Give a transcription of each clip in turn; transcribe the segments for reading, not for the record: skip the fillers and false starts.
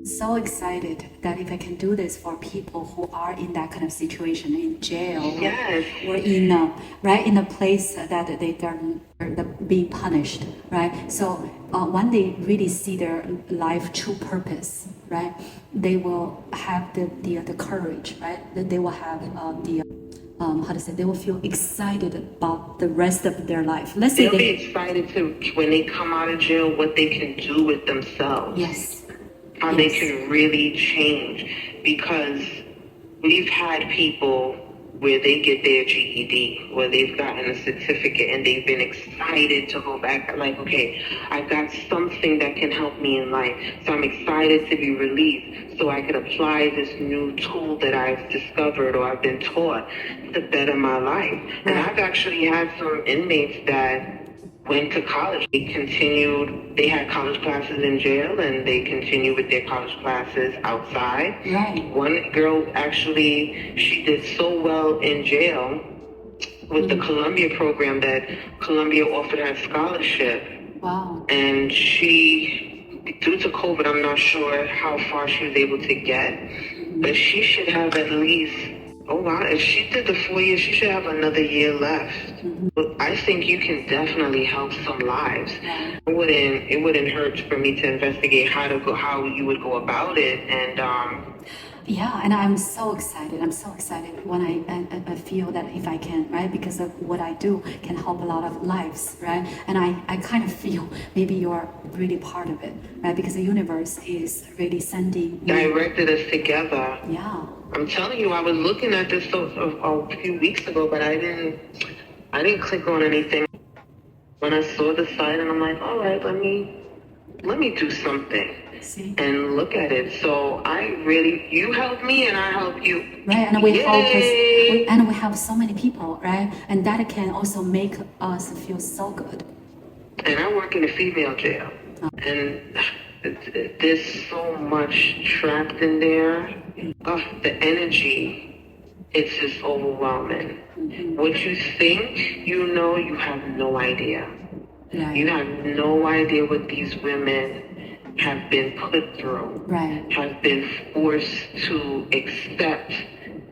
So excited that if I can do this for people who are in that kind of situation, in jail, Yes. or in a, right, in a place that they're being punished, right? So when they really see their life true purpose, right, they will have the courage, right? They will have how to say, they will feel excited about the rest of their life. Let's say They'll be excited to, when they come out of jail, what they can do with themselves. Yes. How they can really change. Because we've had people where they get their GED, where they've gotten a certificate and they've been excited to go back, like, okay, I've got something that can help me in life. So I'm excited to be released so I can apply this new tool that I've discovered or I've been taught to better my life. And I've actually had some inmates that went to college. They had college classes in jail and they continued with their college classes outside. Right. One girl actually, she did so well in jail with the Columbia program that Columbia offered her scholarship. Wow. And she, due to COVID, I'm not sure how far she was able to get, but she should have at least, oh wow, if she did the 4 years, she should have another year left. But I think you can definitely help some lives. It wouldn't hurt for me to investigate how you would go about it, and yeah, and I'm so excited. I'm so excited when I feel that if I can, right, because of what I do can help a lot of lives, right? And I kind of feel maybe you're really part of it, right? Because the universe is really sending directed us together. Yeah. I'm telling you, I was looking at this a few weeks ago, but I didn't click on anything. When I saw the site, and I'm like, all right, let me do something. See? And look at it. So you help me and I help you. Right, and we we have so many people, right? And that can also make us feel so good. And I work in a female jail. And there's so much trapped in there. The energy, it's just overwhelming. What you think you know, you have no idea. Right. You have no idea what these women have been put through, have been forced to accept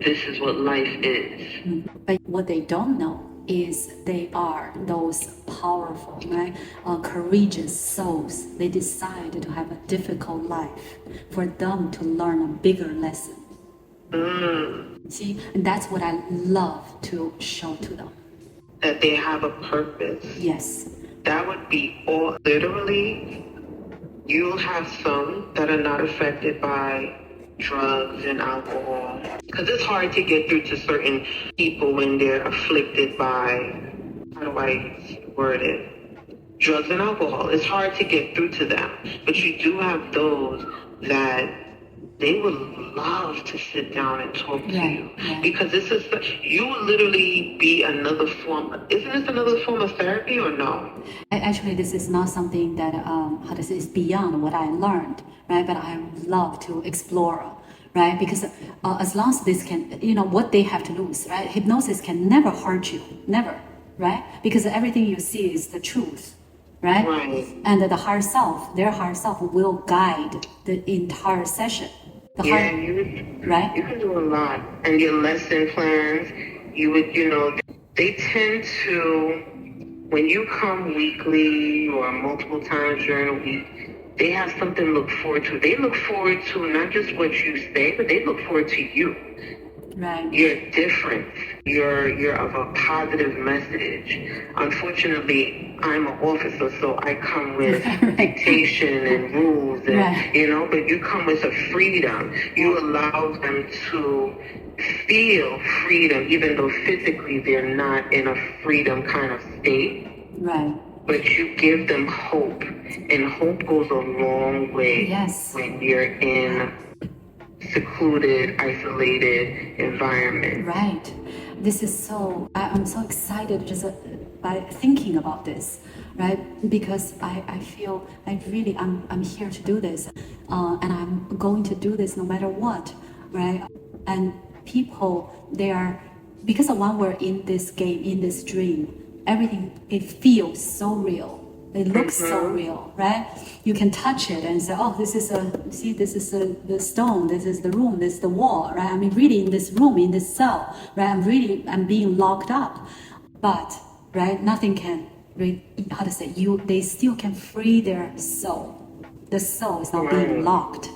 this is what life is. But what they don't know is they are those powerful, right, courageous souls. They decide to have a difficult life for them to learn a bigger lesson. See, and that's what I love to show to them. That they have a purpose. Yes. That would be all. Literally, you'll have some that are not affected by drugs and alcohol. Because it's hard to get through to certain people when they're afflicted by, how do I word it? Drugs and alcohol. It's hard to get through to them. But you do have those that they would love to sit down and talk to you. Because you will literally be another form. Isn't this another form of therapy or no? Actually, this is not something that, how to say, is beyond what I learned, right? But I love to explore, right? Because as long as this can, what they have to lose, right? Hypnosis can never hurt you, never, right? Because everything you see is the truth. Right? And the higher self, their higher self will guide the entire session. You can do a lot. And your lesson plans, they tend to, when you come weekly or multiple times during a week, they have something to look forward to. They look forward to not just what you say, but they look forward to you. Right. You're different. You're of a positive message. Unfortunately, I'm an officer, so I come with dictation and rules, and but you come with a freedom. You allow them to feel freedom, even though physically they're not in a freedom kind of state. Right. But you give them hope, and hope goes a long way when you're in secluded, isolated environment. Right. This is so, I'm so excited just by thinking about this, right? Because I feel I'm here to do this, and I'm going to do this no matter what, right? And people, because when we're in this game, in this dream, everything, it feels so real, It looks so real, right? You can touch it and say, oh, this is the stone, this is the room, this is the wall, right? I'm really in this room, in this cell, right? I'm being locked up. But, right, nothing can, they still can free their soul. The soul is not being locked,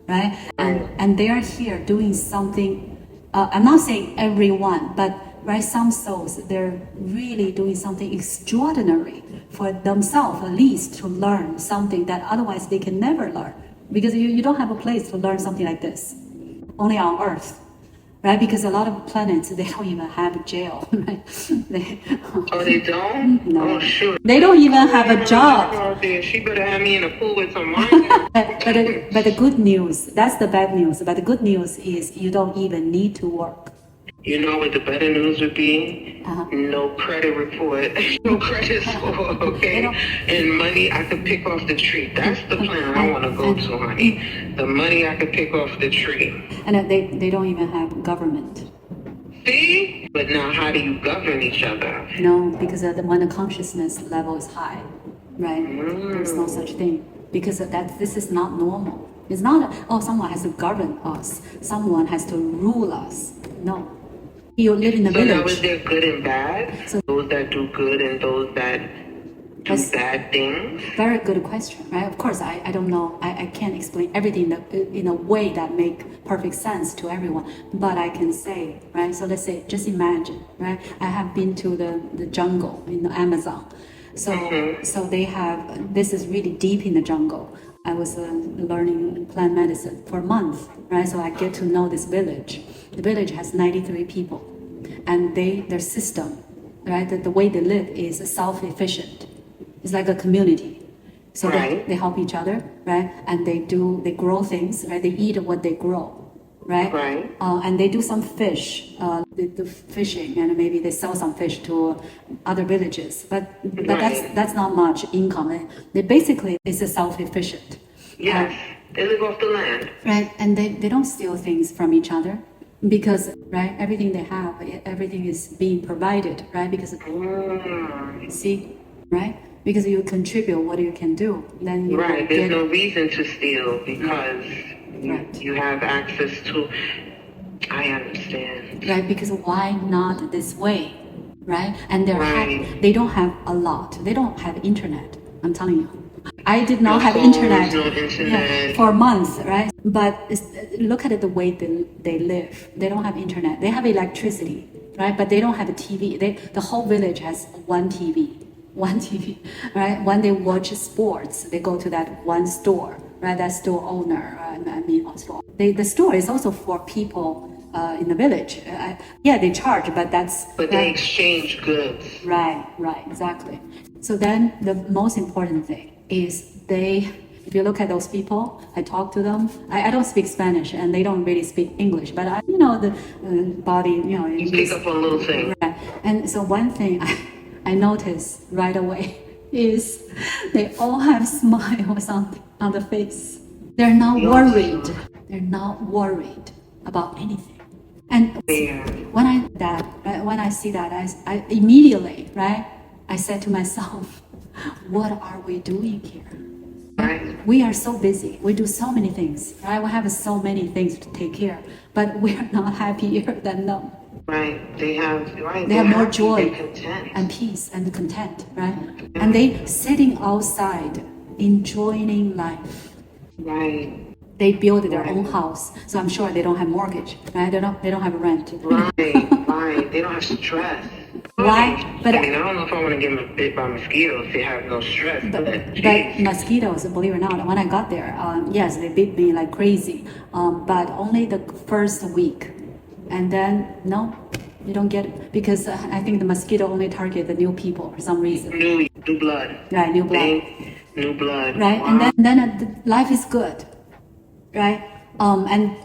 right? And they are here doing something, I'm not saying everyone, but right, some souls, they're really doing something extraordinary for themselves, at least, to learn something that otherwise they can never learn. Because you don't have a place to learn something like this, only on Earth, right? Because a lot of planets, they don't even have a jail, right? They don't? No. Oh, sure. They don't even have a job. Out there. She better have me in a pool with some wine. But the good news, that's the bad news, but the good news is you don't even need to work. You know what the better news would be? No credit report, no credit score, okay? And money I could pick off the tree. That's the plan I want to go to, honey. The money I could pick off the tree. And they don't even have government. See? But now how do you govern each other? No, because when the consciousness level is high, right? There's no such thing. Because this is not normal. It's not, someone has to govern us. Someone has to rule us. No. You live in a village. So now is there good and bad? So those that do good and those that do bad things? Very good question, right? Of course, I don't know. I can't explain everything in a way that make perfect sense to everyone. But I can say, right? So let's say, just imagine, right? I have been to the jungle in the Amazon. So they have, this is really deep in the jungle. I was learning plant medicine for a month, right? So I get to know this village. The village has 93 people, and their system, right? The way they live is self-efficient. It's like a community. So they help each other, right? And they grow things, right? They eat what they grow, right? And they do some fish, they do fishing, and maybe they sell some fish to other villages. But that's not much income. They basically is a self-efficient. Yes, they live off the land. Right, and they don't steal things from each other. Because, right, everything they have, everything is being provided, right? Because, see, right? Because you contribute what you can do, then you there's no reason to steal because you have access to, I understand. Right, because why not this way, right? And they don't have a lot. They don't have internet, I'm telling you. I did not have internet for months, right? But look at the way they live. They don't have internet. They have electricity, right? But they don't have a TV. The whole village has one TV, right? When they watch sports, they go to that one store, right? That store owner, the store is also for people in the village. They charge, but they exchange goods. Right, exactly. So then the most important thing is if you look at those people, I talk to them. I don't speak Spanish and they don't really speak English, but the body, you pick up on little things. Right. And so one thing I notice right away is they all have smiles on the face. They're not worried. They're not worried about anything. And when I see that, I immediately, right? I said to myself, what are we doing here? Right? We are so busy. We do so many things, right? We have so many things to take care, but we are not happier than them. Right. They have more joy and peace and content, right? And they sitting outside enjoying life. Right. They build their own house, so I'm sure they don't have mortgage, right? They don't have rent. Right. They don't have stress. Why? But I don't know if I want to get bit by mosquitoes. They have no stress. But mosquitoes, believe it or not, when I got there, yes, they bit me like crazy. But only the first week, and then no, you don't get it because I think the mosquito only target the new people for some reason. New blood. Right, new blood. New blood. Right, wow. And then life is good, right? And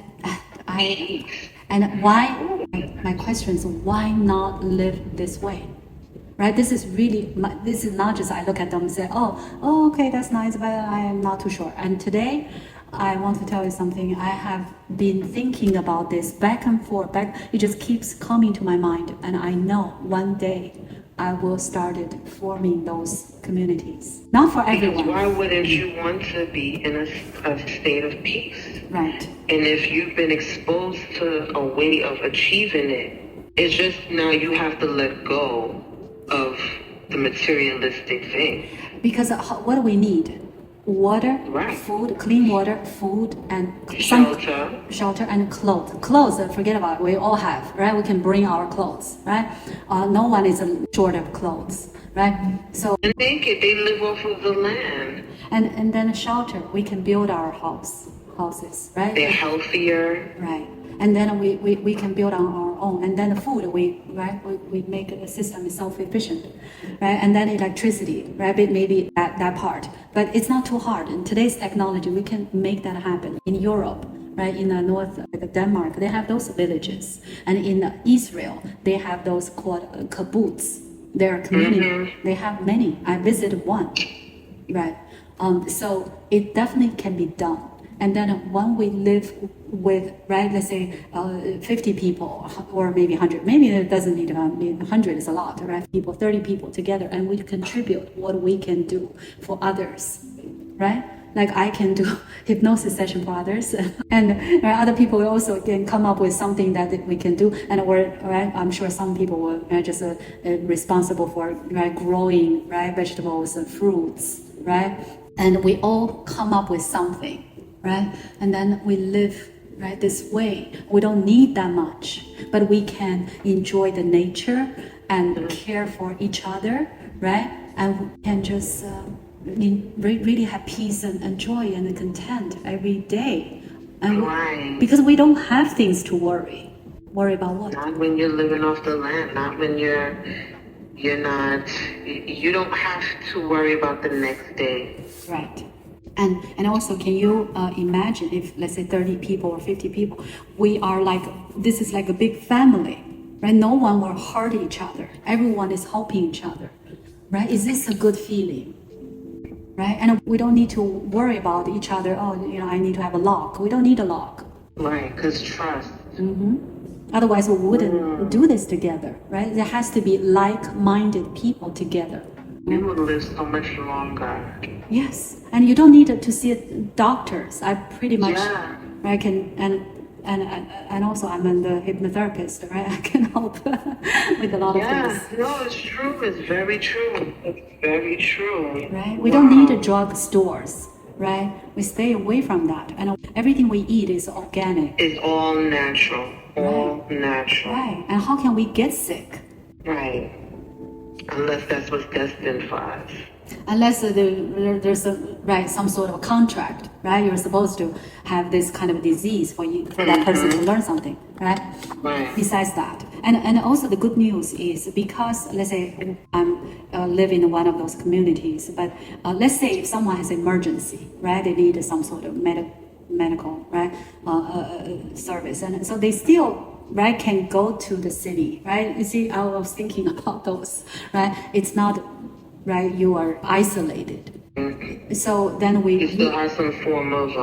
why? My question is, why not live this way? Right? This is not just I look at them and say, oh, okay, that's nice, but I am not too sure. And today, I want to tell you something. I have been thinking about this back and forth. It just keeps coming to my mind, and I know one day I will started forming those communities. Not for Because everyone. why wouldn't you want to be in a state of peace? Right. And if you've been exposed to a way of achieving it, it's just now you have to let go of the materialistic thing. Because what do we need? Water, Right. food, clean water, food, and shelter and clothes. Clothes, forget about it. We all have, right? We can bring our clothes, right? No one is short of clothes, right? So and naked, they live off of the land. and then shelter. We can build our houses, right? They're healthier. Right. And then we can build on our own. And then the food, we make the system self-efficient, right? And then electricity, right? Maybe that part. But it's not too hard. In today's technology, we can make that happen. In Europe, right? In the north, like Denmark, they have those villages. And in Israel, they have those called kibbutz. They're a community. They have many. I visited one, right? So it definitely can be done. And then when we live with, right, let's say 50 people or maybe 100, maybe it doesn't need 100 is a lot, right? 30 people together, and we contribute what we can do for others, right? Like I can do hypnosis session for others, and other people will also can come up with something that we can do. And right, I'm sure some people were just responsible for growing vegetables and fruits, right? And we all come up with something. Right? And then we live this way. We don't need that much, but we can enjoy the nature and care for each other, right? And we can just really have peace and joy and content every day. And because we don't have things to worry. Worry about what? Not when you're living off the land. Not when you're not. You don't have to worry about the next day. Right. And also, can you imagine if, let's say, 30 people or 50 people, we are this is like a big family, right? No one will hurt each other. Everyone is helping each other, right? Is this a good feeling, right? And we don't need to worry about each other. Oh, I need to have a lock. We don't need a lock. Right, because trust. Otherwise, we wouldn't do this together, right? There has to be like-minded people together. You would live so much longer. Yes, and you don't need to see doctors. I pretty much I can and also I'm the hypnotherapist, right? I can help with a lot of things. No, it's true. It's very true. It's very true. Right? We don't need drug stores, right? We stay away from that, and everything we eat is organic. It's all natural. All natural. Right. And how can we get sick? Right. Unless that's what's destined for us. Unless there's some sort of contract, right? You're supposed to have this kind of disease for that person to learn something, right? Right. Besides that, and also the good news is because let's say I'm live in one of those communities, but let's say if someone has emergency, right? They need some sort of medical service, and so they still can go to the city, right? You see, I was thinking about those, right? It's not, right, you are isolated. So then you still have some form of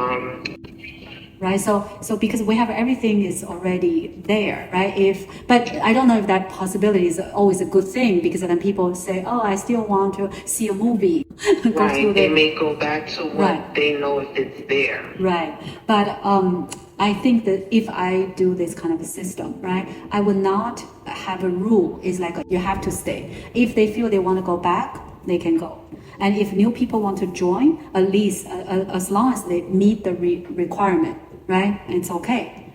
right, so because we have everything is already there, right? But I don't know if that possibility is always a good thing, because then people say, oh, I still want to see a movie. Right, they may go back to what they know if it's there. Right, but I think that if I do this kind of a system, right, I would not have a rule. It's like you have to stay. If they feel they want to go back, they can go. And if new people want to join, at least as long as they meet the requirement, right, it's okay.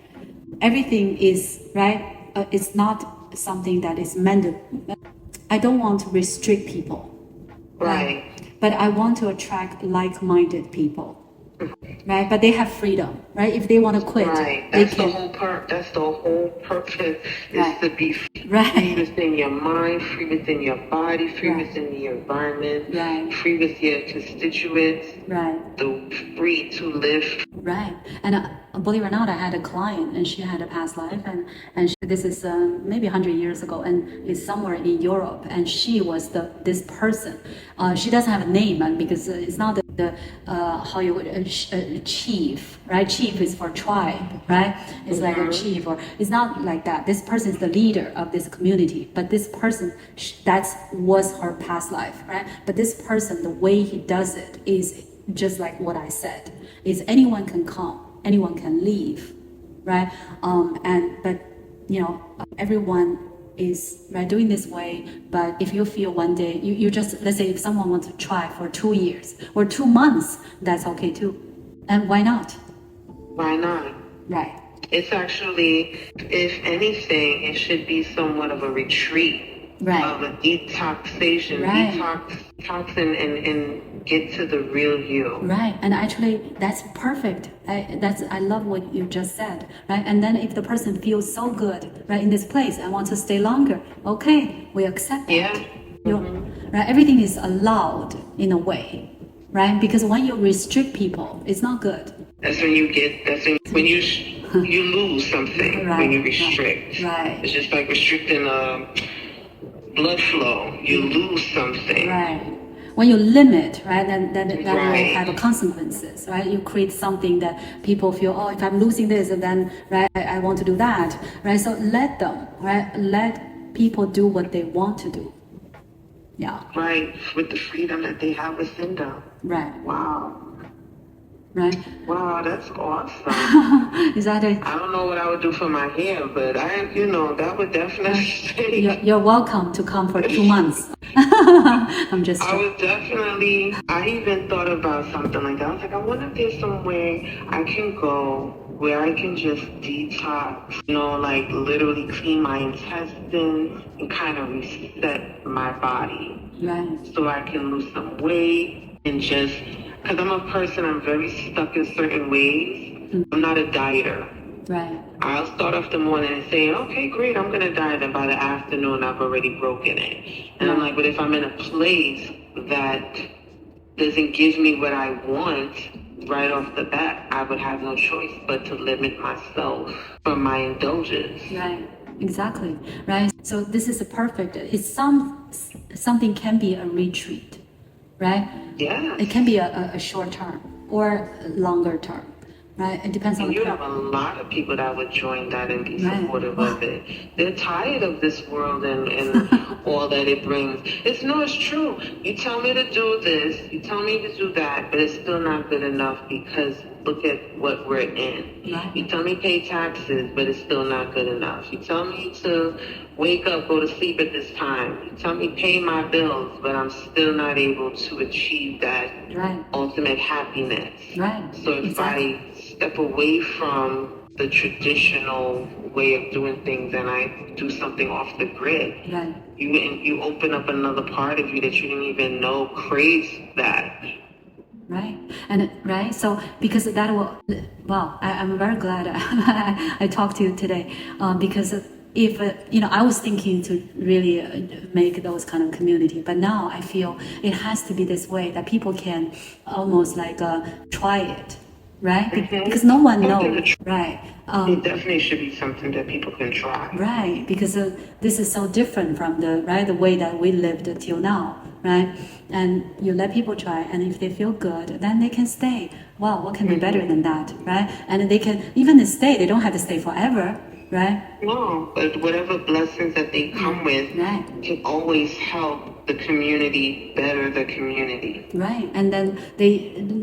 Everything is, right, it's not something that is mandated. I don't want to restrict people. Right. But I want to attract like-minded people. Right, but they have freedom, right? If they want to quit, right. They can. That's the whole purpose is to be free right. within your mind, free within your body, free within the environment, free with your constituents, free to live. Right, and believe it or not, I had a client, and she had a past life, and this is maybe 100 years ago, and is somewhere in Europe, and she was this person. She doesn't have a name, because it's not the how you would chief, right? Chief is for tribe, right? It's like a chief, or it's not like that. This person is the leader of this community, but this person, that was her past life, right? But this person, the way he does it is just like what I said, is anyone can come, anyone can leave, right? But you know, everyone is right doing this way. But if you feel one day you just, let's say if someone wants to try for 2 years or 2 months, that's okay too. And why not? Why not? Right. It's actually, if anything, it should be somewhat of a retreat. Right. Of a detoxation, right. detox and get to the real you. Right, and actually that's perfect. I love what you just said, right? And then if the person feels so good, right, in this place, I want to stay longer. Okay, we accept that. Yeah. Right, everything is allowed in a way, right? Because when you restrict people, it's not good. That's when you get. That's when you lose something. Right. When you restrict. Right. It's just like restricting blood flow. You lose something. Right. When you limit, right, then that right. will have consequences, right? You create something that people feel, oh, if I'm losing this, and then, right, I want to do that, right? So let them, right? Let people do what they want to do. Yeah. Right, with the freedom that they have within them. Right. Wow. Right. Wow, that's awesome. Is that it? I don't know what I would do for my hair, but that would definitely stay. You're welcome to come for 2 months. I'm just. I would definitely. I even thought about something like that. I was like, I wonder if there's somewhere I can go where I can just detox, like literally clean my intestines and kind of reset my body. Right. So I can lose some weight and just. Because I'm a person, I'm very stuck in certain ways. I'm not a dieter. Right. I'll start off the morning and say, okay, great, I'm going to diet. And by the afternoon, I've already broken it. And I'm like, but if I'm in a place that doesn't give me what I want right off the bat, I would have no choice but to limit myself from my indulgence. Right. Exactly. Right. So this is a perfect. It's something can be a retreat. Right? Yeah. It can be a short term or longer term, right? It depends on the you have a lot of people that would join that and be supportive of it. They're tired of this world and all that it brings. It's true. You tell me to do this, you tell me to do that, but it's still not good enough because look at what we're in. Right. You tell me pay taxes, but it's still not good enough. You tell me to wake up, go to sleep at this time. You tell me pay my bills, but I'm still not able to achieve that ultimate happiness. Right. So if I step away from the traditional way of doing things and I do something off the grid, you open up another part of you that you didn't even know craves that. Right. And so because that will, I'm very glad I talked to you today, because if I was thinking to really make those kind of community, but now I feel it has to be this way that people can almost like try it, right? Because no one knows, right? It definitely should be something that people can try, right? Because this is so different from the way that we lived till now, right? And you let people try, and if they feel good, then they can stay. Wow, what can be better than that, right? And they can even stay. They don't have to stay forever. Right? No, but whatever blessings that they come with can always help the community better the community. Right. And then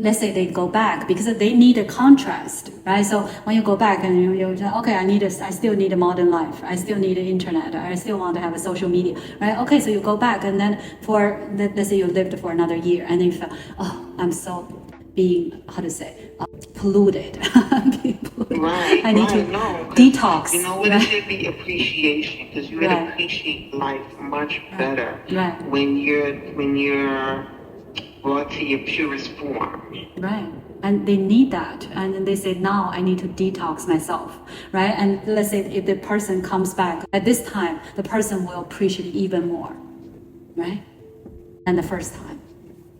let's say they go back because they need a contrast, right? So when you go back and you say, okay, I still need a modern life. I still need the internet. I still want to have a social media, right? Okay, so you go back and then let's say you lived for another year and then you feel, oh, I'm so being, polluted. Right. I need to detox. You know what? It should be appreciation because you would appreciate life much better when you're brought to your purest form. Right. And they need that. And they say, now I need to detox myself, right? And let's say if the person comes back, at this time, the person will appreciate even more, right? Than the first time.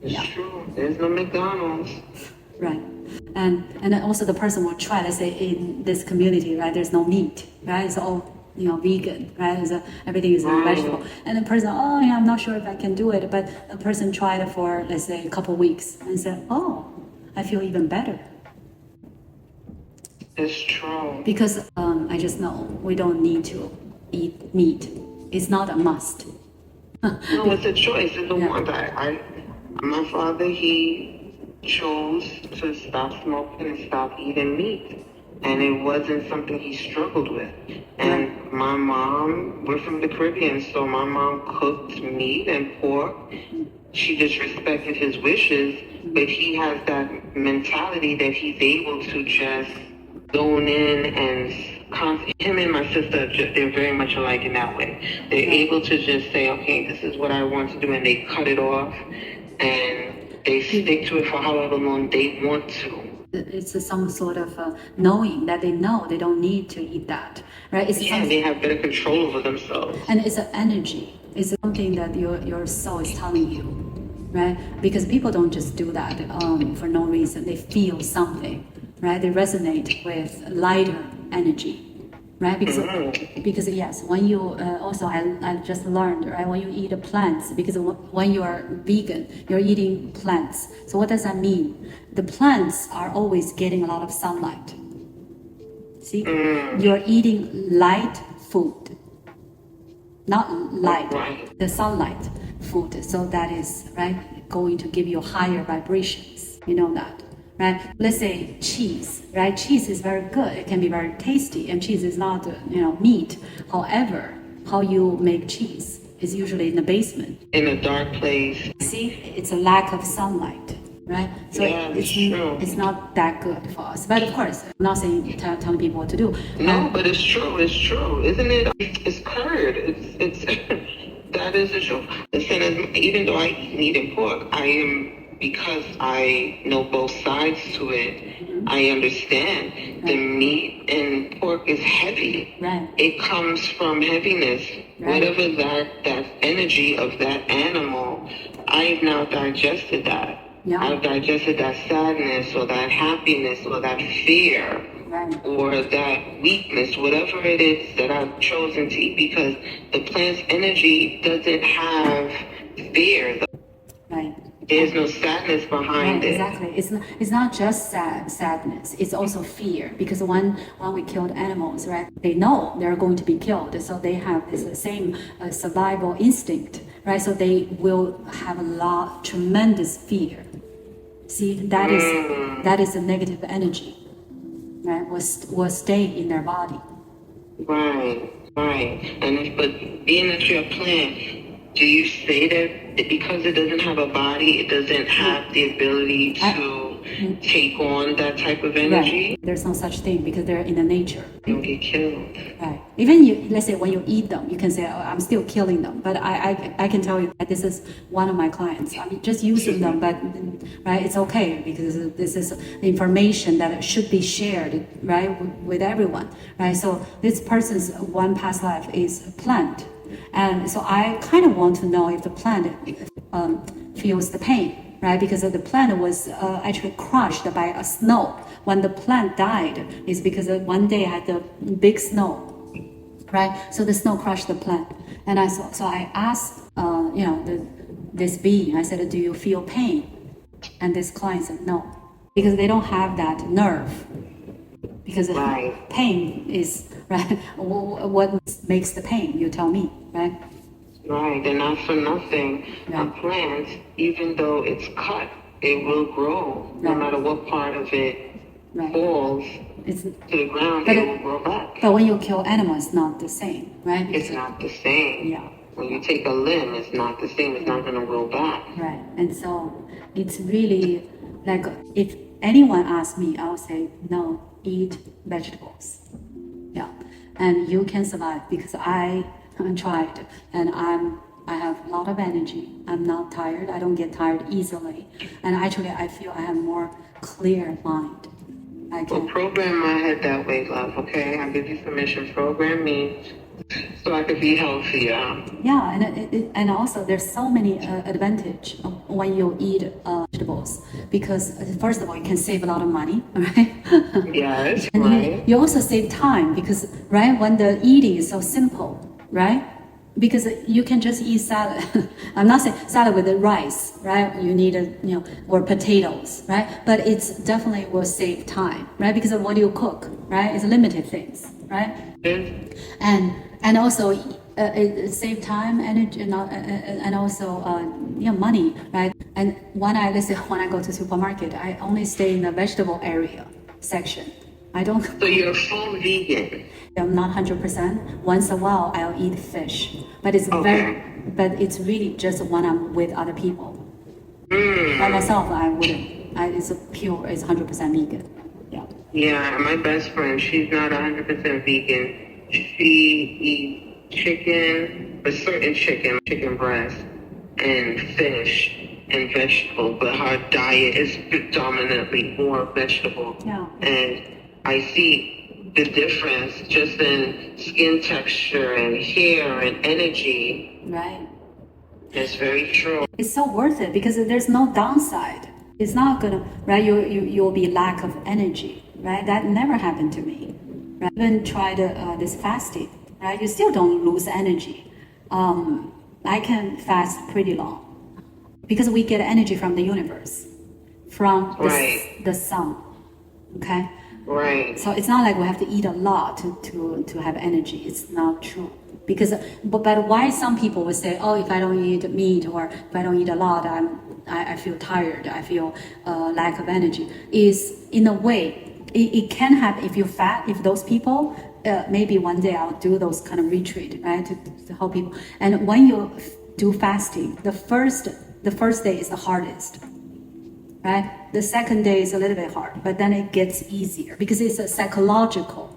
It's true. There's no McDonald's. Right. And then also the person will try, let's say in this community, right, there's no meat, right? So vegan, right? So everything is vegetable. And the person, oh, yeah, I'm not sure if I can do it. But a person tried it for, let's say, a couple weeks and said, oh, I feel even better. It's true. Because I just know we don't need to eat meat. It's not a must. No, it's a choice. It's a want. My father, he chose to stop smoking and stop eating meat. And it wasn't something he struggled with. And my mom, we're from the Caribbean, so my mom cooked meat and pork. She just respected his wishes, but he has that mentality that he's able to just zone in and him and my sister, they're very much alike in that way. They're able to just say, okay, this is what I want to do, and they cut it off, and they stick to it for however long they want to. It's some sort of knowing that they know they don't need to eat that, right? They have better control over themselves. And it's an energy. It's something that your soul is telling you, right? Because people don't just do that for no reason. They feel something, right? They resonate with lighter energy, right? Because yes, when you also I just learned, right? When you eat plants, because when you are vegan, you're eating plants. So what does that mean? The plants are always getting a lot of sunlight. See, you're eating light food, not light, the sunlight food. So that is right going to give you higher vibrations. You know that. Right? Let's say cheese, right? Cheese is very good. It can be very tasty, and cheese is not, meat. However, how you make cheese is usually in the basement, in a dark place. See, it's a lack of sunlight, right? So it's not that good for us. But of course, I'm not saying telling people what to do. No, but it's true. It's true, isn't it? It's curd. It's that is the truth. Listen, even though I eat meat and pork, because I know both sides to it, I understand the meat and pork is heavy. Right. It comes from heaviness. Right. Whatever that energy of that animal, I've now digested that. Yeah. I've digested that sadness or that happiness or that fear. Right. Or that weakness, whatever it is that I've chosen to eat, because the plant's energy doesn't have fear. Right. There's no sadness behind it. Exactly. It's not just sadness. It's also fear. Because when we killed animals, right, they know they're going to be killed. So they have this same survival instinct, right? So they will have tremendous fear. See, that is a negative energy, right? Will stay in their body. Right. But being that you're a plant, do you say that because it doesn't have a body, it doesn't have the ability to take on that type of energy? Right. There's no such thing because they're in the nature. They don't get killed. Right. Even let's say when you eat them, you can say, oh, I'm still killing them. But I can tell you that this is one of my clients. I mean, just using them, but right, it's okay because this is information that should be shared, right, with everyone, right? So this person's one past life is a plant. And so I kind of want to know if the plant feels the pain, right? Because the plant was actually crushed by a snow. When the plant died, it's because one day I had a big snow, right? So the snow crushed the plant. And I asked, this being, I said, do you feel pain? And this client said, no, because they don't have that nerve. Because pain is, right, what makes the pain, you tell me, right? Right, and not for nothing, a plant, even though it's cut, it will grow, no matter what part of it falls to the ground, it will grow back. But when you kill animals, it's not the same, right? It's not the same. Yeah. When you take a limb, it's not the same, it's not going to grow back. Right, and so it's really, like, if anyone asks me, I'll say, no, eat vegetables. Yeah, and you can survive because I tried, and I have a lot of energy. I'm not tired. I don't get tired easily, and actually, I feel I have more clear mind. Well, program my head that way, love. Okay, I'll give you permission. Program me So I could be healthier. Yeah, and also there's so many advantage when you eat vegetables because first of all you can save a lot of money, right? Yes, And right. you also save time because right when the eating is so simple, right? Because you can just eat salad. I'm not saying salad with the rice, right? You need or potatoes, right? But it's definitely will save time, right? Because of what you cook, right? It's limited things, right? And also it save time, energy, and also money, right? And let's say when I go to supermarket, I only stay in the vegetable area section. I don't. So you're full vegan. I'm not 100%. Once a while, I'll eat fish, but Okay. but it's really just when I'm with other people. By myself, I wouldn't. It's 100% vegan. Yeah. Yeah, my best friend, she's not 100% vegan. She eats chicken, a certain chicken breast, and fish and vegetable, but her diet is predominantly more vegetable. Yeah. And I see the difference just in skin texture and hair and energy. Right. It's very true. It's so worth it because there's no downside. It's not gonna, right? You'll be lack of energy, right? That never happened to me. Right? Even tried this fasting, right? You still don't lose energy. I can fast pretty long because we get energy from the universe, from the sun. Okay. Right. So it's not like we have to eat a lot to have energy. It's not true. Because, but why some people would say, oh, if I don't eat meat or if I don't eat a lot, I feel tired. I feel lack of energy. Is in a way, it can happen if you're fat. If those people, maybe one day I'll do those kind of retreat, right, to help people. And when you do fasting, the first day is the hardest. Right? The second day is a little bit hard, but then it gets easier because it's a psychological.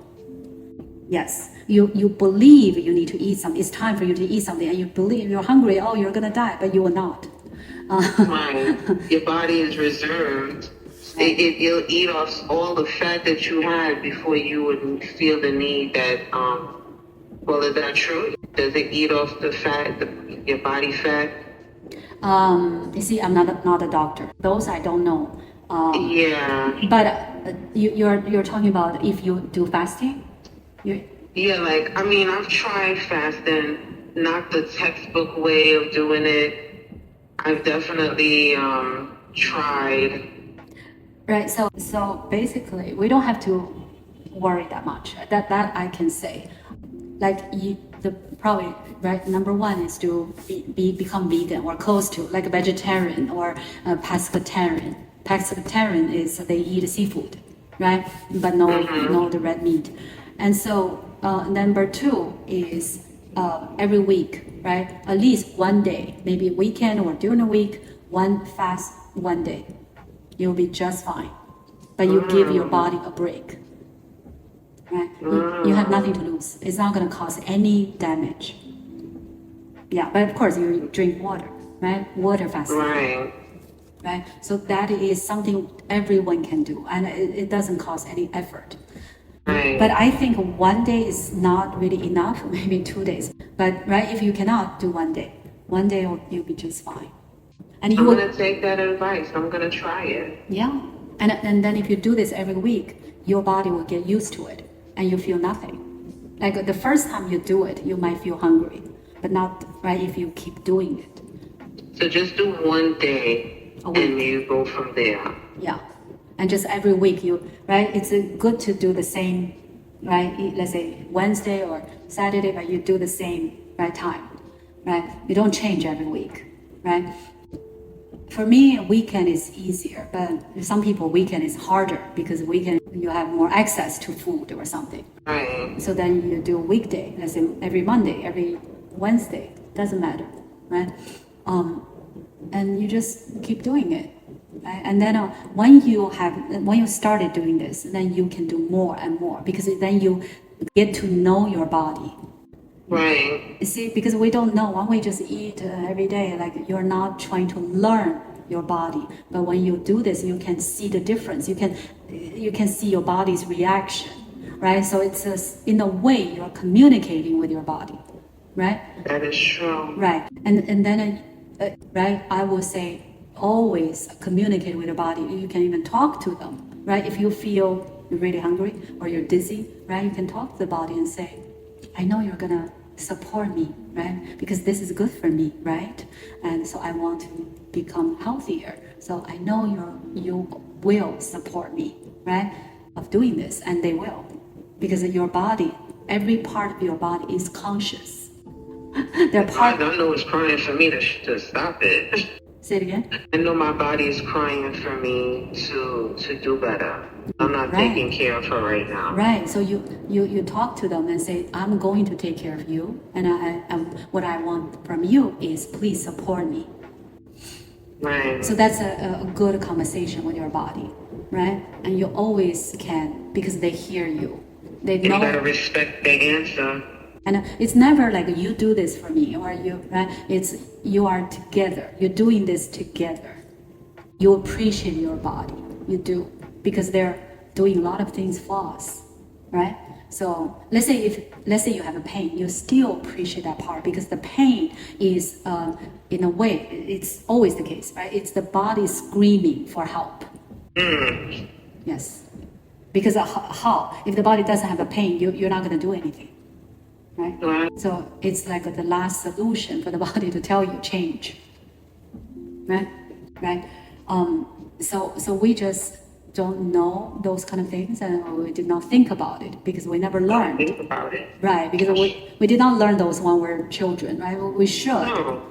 Yes, you believe you need to eat something. It's time for you to eat something, and you believe you're hungry. Oh, you're gonna die, but you will not. Right. Your body is reserved. You'll eat off all the fat that you had before you would feel the need that. Well, is that true? Does it eat off the fat, your body fat? You see, I'm not a doctor. Those I don't know. Yeah. But you're talking about if you do fasting. Yeah, like I mean, I've tried fasting, not the textbook way of doing it. I've definitely tried. Right. So basically, we don't have to worry that much. That I can say. Like probably right number one is to become vegan or close to like a vegetarian or a pescatarian. Pescatarian is they eat seafood, right? But no the red meat. And so number two is every week, right? At least one day, maybe weekend or during the week, one fast one day. You'll be just fine. But you give your body a break. Right? You have nothing to lose. It's not going to cause any damage. Yeah, but of course you drink water, right? Water fasting. Right. Right? So that is something everyone can do, and it doesn't cost any effort. Right. But I think one day is not really enough, maybe 2 days. But right, if you cannot do one day you'll be just fine. And I'm going to take that advice. I'm going to try it. Yeah. And then if you do this every week, your body will get used to it and you feel nothing. Like the first time you do it, you might feel hungry, but not right if you keep doing it. So just do one day and you go from there. Yeah. And just every week right? It's good to do the same, right? Let's say Wednesday or Saturday, but you do the same right time, right? You don't change every week, right? For me, weekend is easier, but some people weekend is harder because weekend you have more access to food or something. Right. So then you do weekday, let's say every Monday, every Wednesday, doesn't matter, right? And you just keep doing it, right? And then when you started doing this, then you can do more and more because then you get to know your body. Right. You see, because we don't know, when we just eat every day, like you're not trying to learn your body, but when you do this, you can see the difference. You can see your body's reaction, right? So it's in a way you're communicating with your body, right? That is true. Right, and then right, I will say always communicate with your body. You can even talk to them, right? If you feel you're really hungry or you're dizzy, right? You can talk to the body and say, I know you're gonna support me, right? Because this is good for me, right? And so I want to become healthier. So I know you will support me, right? Of doing this, and they will. Because your body, every part of your body is conscious. They're part. I know it's crying for me to stop it. Say it again. I know my body is crying for me to do better. I'm not taking care of her right now. Right. So you talk to them and say, I'm going to take care of you, and what I want from you is please support me. Right. So that's a good conversation with your body, right? And you always can, because they hear you. They know. You gotta respect the answer. And it's never like you do this for me or you, right? It's you are together. You're doing this together. You appreciate your body. You do, because they're doing a lot of things for us, right? So let's say you have a pain, you still appreciate that part, because the pain is, in a way, it's always the case, right? It's the body screaming for help. Yes, because how? If the body doesn't have a pain, you're not going to do anything, right? So it's like the last solution for the body to tell you change, right? So we just don't know those kind of things, and we did not think about it because we never learned. Think about it. Right, because we did not learn those when we're children, right? We should. No.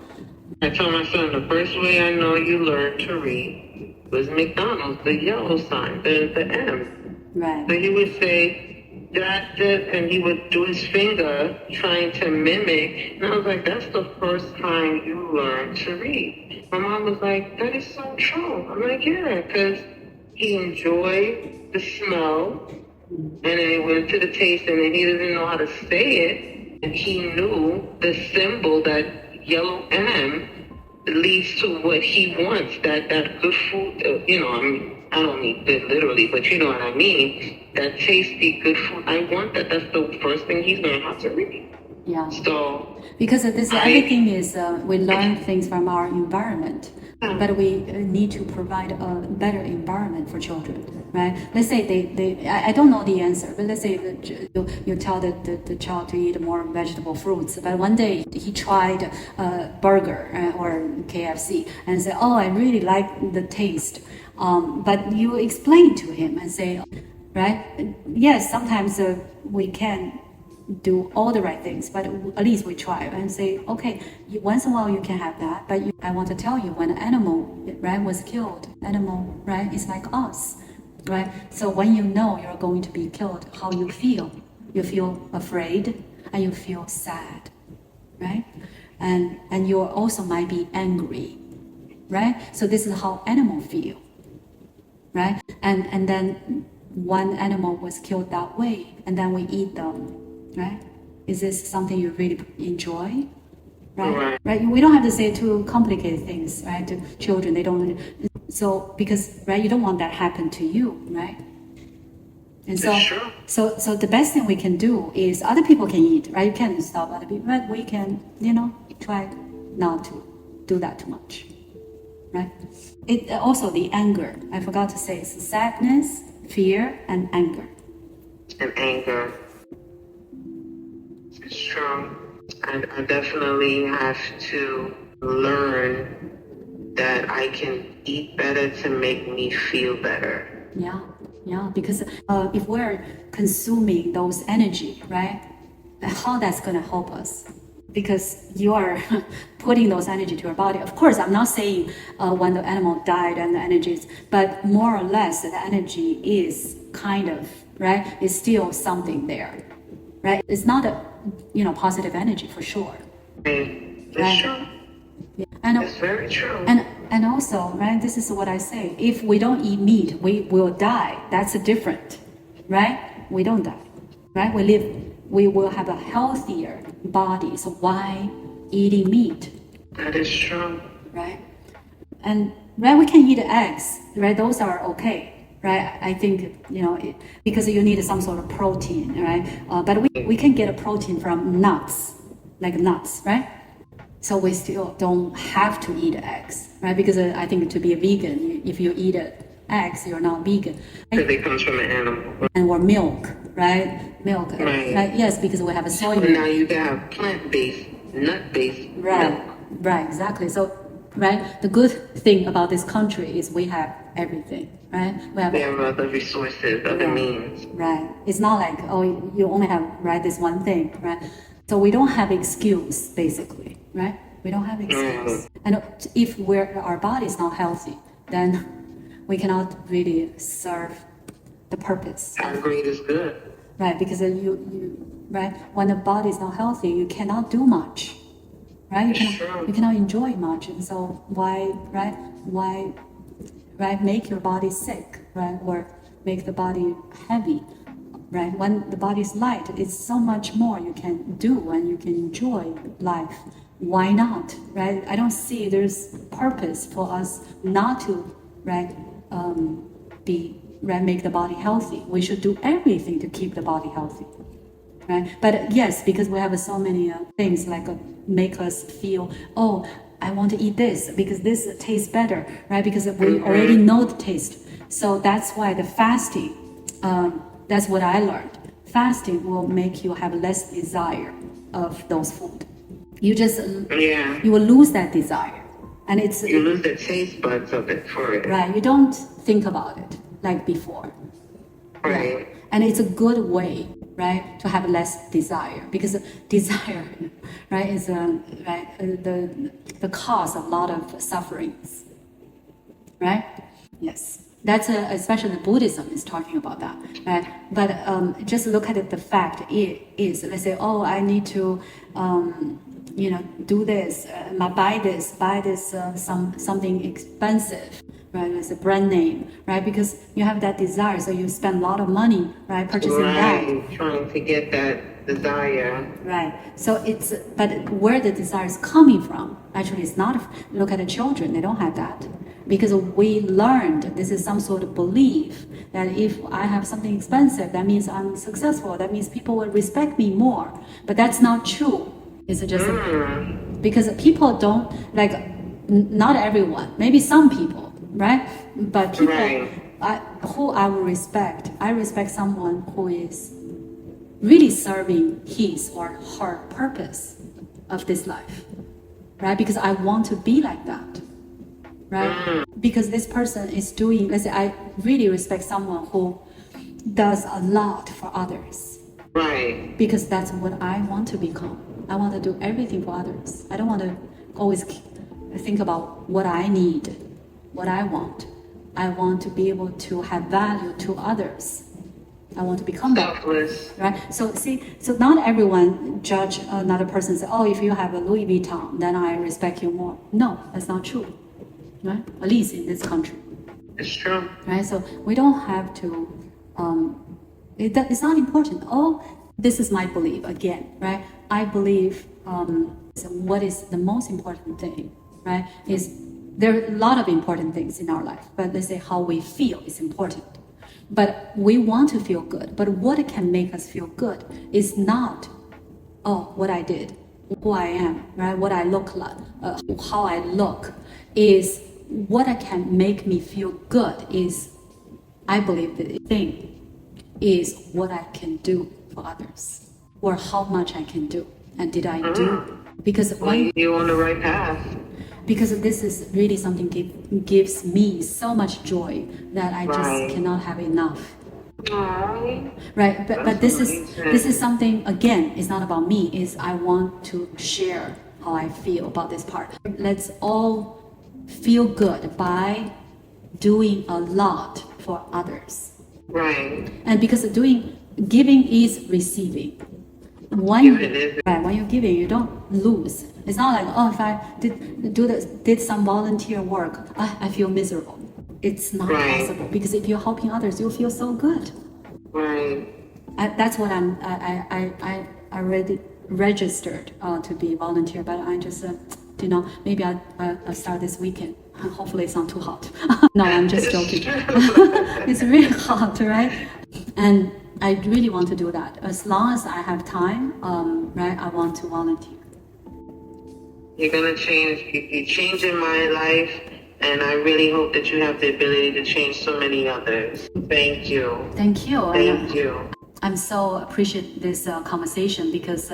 I told my son, the first way I know you learned to read was McDonald's, the yellow sign, the M. Right. So he would say, that, and he would do his finger trying to mimic. And I was like, that's the first time you learned to read. My mom was like, that is so true. I'm like, yeah, because he enjoyed the smell, and then he went to the taste, and then he didn't know how to say it, and he knew the symbol, that yellow M, leads to what he wants, that good food, I don't mean good literally, but you know what I mean, that tasty good food. I want that. That's the first thing he's learned how to read. Yeah. So because everything is we learn things from our environment, but we need to provide a better environment for children, right? Let's say I don't know the answer, but let's say that you tell the child to eat more vegetable fruits, but one day he tried a burger or KFC and said, oh, I really like the taste, but you explain to him and say, right, yes, sometimes we can do all the right things, but at least we try and say, okay, once in a while you can have that, but I want to tell you, when an animal, right, was killed, animal, right, is like us, right? So when you know you're going to be killed, how you feel afraid and you feel sad, right? And you also might be angry, right? So this is how animals feel, right? And then one animal was killed that way, and then we eat them. Right? Is this something you really enjoy? Right? We don't have to say too complicated things, right? To children, they don't. So because you don't want that happen to you, right? And so the best thing we can do is other people can eat, right? You can't stop other people, but we can, try not to do that too much, right? It also the anger. I forgot to say, it's sadness, fear, and anger. And anger. It's true. I definitely have to learn that I can eat better to make me feel better. Yeah, because if we're consuming those energy, right, how that's going to help us? Because you are putting those energy to your body. Of course, I'm not saying when the animal died and the energy is, but more or less the energy is kind of, right, is still something there, right? It's not a positive energy for sure. That's true. Yeah. And it's very true. And also, right, this is what I say. If we don't eat meat, we will die. That's different, right? We don't die, right? We will have a healthier body. So why eating meat? That is true. Right? And we can eat eggs, right? Those are okay, right? I think, because you need some sort of protein, right? But we can get a protein from nuts, like nuts, right? So we still don't have to eat eggs, right? Because I think to be a vegan, if you eat eggs, you're not vegan. Because it comes from an animal. And or milk, right? Milk, right? Yes, because we have a soy milk. Now you can have plant-based, nut-based milk. Right, exactly. So, right, the good thing about this country is we have everything, right? We have other resources, other means. Right. It's not like, oh, you only have, right, this one thing, right? So we don't have excuse, basically, right? We don't have excuse. And if our body is not healthy, then we cannot really serve the purpose. Our greatest good. Right, because right, when the body is not healthy, you cannot do much, right? You cannot enjoy much, and so why make your body sick, right, or make the body heavy, right? When the body is light, it's so much more you can do and you can enjoy life. Why not, right? I don't see there's purpose for us not to, right, make the body healthy. We should do everything to keep the body healthy, right? But yes, because we have so many things like make us feel, oh, I want to eat this because this tastes better, right? Because we already know the taste. So that's why the fasting, that's what I learned. Fasting will make you have less desire of those food. You just, you will lose that desire. And you lose the taste buds of it for it. Right, you don't think about it like before. Right. Yeah. And it's a good way, right, to have less desire, because desire, right, is the cause of a lot of sufferings, right? Yes, that's especially Buddhism is talking about that, right? But just look at it. The fact is, let's say, oh, I need to, do this, buy this, something expensive. Right, it's a brand name, right? Because you have that desire, so you spend a lot of money, right, purchasing that. Trying to get that desire. Right. So but where the desire is coming from, actually, it's not. Look at the children; they don't have that, because we learned this is some sort of belief that if I have something expensive, that means I'm successful. That means people will respect me more. But that's not true. It's just because people don't like. Not everyone. Maybe some people. Right? But people who I will respect, I respect someone who is really serving his or her purpose of this life. Right? Because I want to be like that. Right? Because this person is doing, let's say I really respect someone who does a lot for others. Right. Because that's what I want to become. I want to do everything for others. I don't want to always think about what I need. What I want to be able to have value to others. I want to become selfless, right? So not everyone judge another person and say, oh, if you have a Louis Vuitton, then I respect you more. No, that's not true, right? At least in this country. It's true, right? So we don't have to. It's not important. Oh, this is my belief again, right? I believe what is the most important thing, right? Is there are a lot of important things in our life, but let's say how we feel is important. But we want to feel good. But what can make us feel good is not, oh, what I did, who I am, right? What I look like, how I look. Is what can make me feel good is, I believe the thing is what I can do for others, or how much I can do, and did I do? Because when you're on the right path. Because this is really something gives me so much joy that I just cannot have enough. Right, but this is something, again, it's not about me. Is I want to share how I feel about this part. Let's all feel good by doing a lot for others. Right. And because giving is receiving. When you're giving, you don't lose. It's not like, oh, if I did some volunteer work, I feel miserable. It's not possible, because if you're helping others, you'll feel so good. Right. That's what I already registered to be volunteer, but I just maybe I'll start this weekend. Hopefully it's not too hot. No, I'm just joking. It's really hot, right? And I really want to do that. As long as I have time, right, I want to volunteer. You're gonna change. You're changing my life, and I really hope that you have the ability to change so many others. Thank you. Thank you. Thank you. I'm so appreciate this conversation because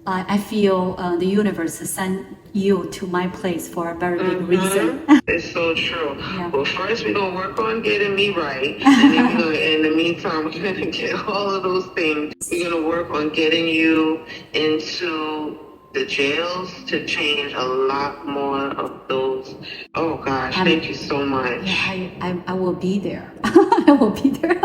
I feel the universe sent you to my place for a very big reason. It's so true. Yeah. Well, first we're gonna work on getting me right, and then in the meantime, we're gonna get all of those things. We're gonna work on getting you into the jails to change a lot more of those. Oh gosh, thank you so much. Yeah, I will be there. I will be there.